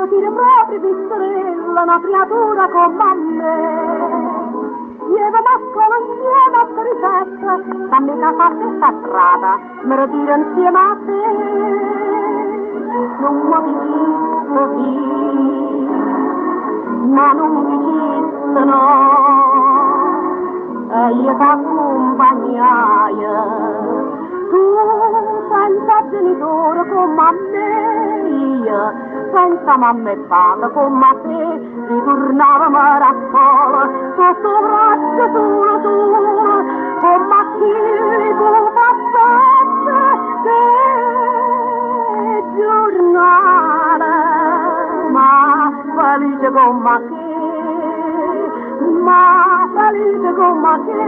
dire proprio pistrella, una creatura come me. Lieve mascolo insieme a te ricetta, dammi che fa questa strada, me lo dire insieme a te. Non mi dici così, ma non mi dici no, e io ti accompagnai, tu senza genitore come a me, io senza mamma e papà come a te, ritornavamo a scuola, sotto braccio solo, come a chi tu passate, che giornale, ma felice come a te, ma felice come a te.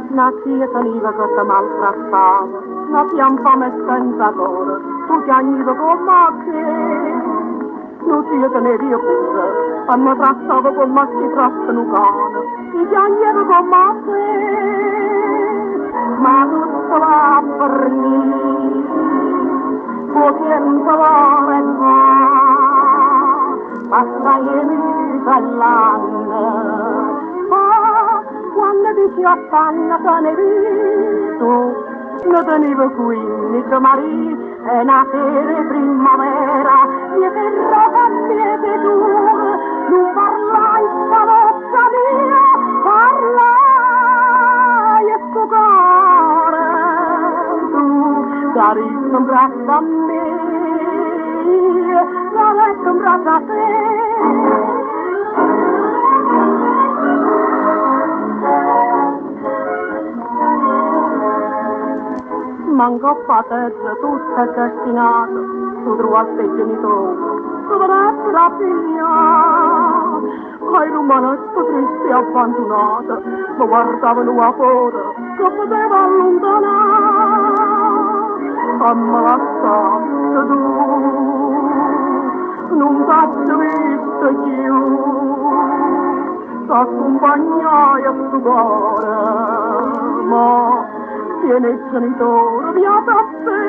La chiesa niva che ti maltrattava, la fiampame senza cuore, tu piangivi come a che. Non si tenevi io pure, e mi trattavo come a chi tratta un cane, ti piangevo come a te. Ma tutto va per lì, tuo tempo va e va, passa e mi l'anno. Quando dici a panna te ne visto, lo tenevo qui, mio marito, è una sera primavera, mia terra famiglia tu, non parlai sta vostra mia, parlai e sto cuore, tu dari un braccio a me, darai un braccio a te. Manco a terra, tu sei destinato, tu trovaste i genitori, tu per essere appigliato. Hai rimasto triste e abbandonata, ma guardavano a fuori, che poteva allontanare. Ammalastato tu, non t'ho visto più, t'accompagnai a sto cuore, ma tiene il genitore, via da te,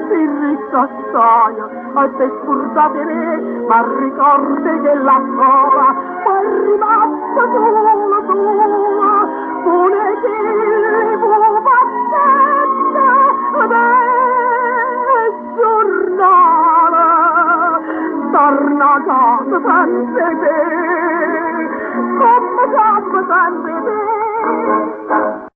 si ricassaia, e te scordate me, ma ricordi che la scuola è rimasta sola, sola, con i chili, pupazzette, e giornale, torna a casa senza te, come sempre te.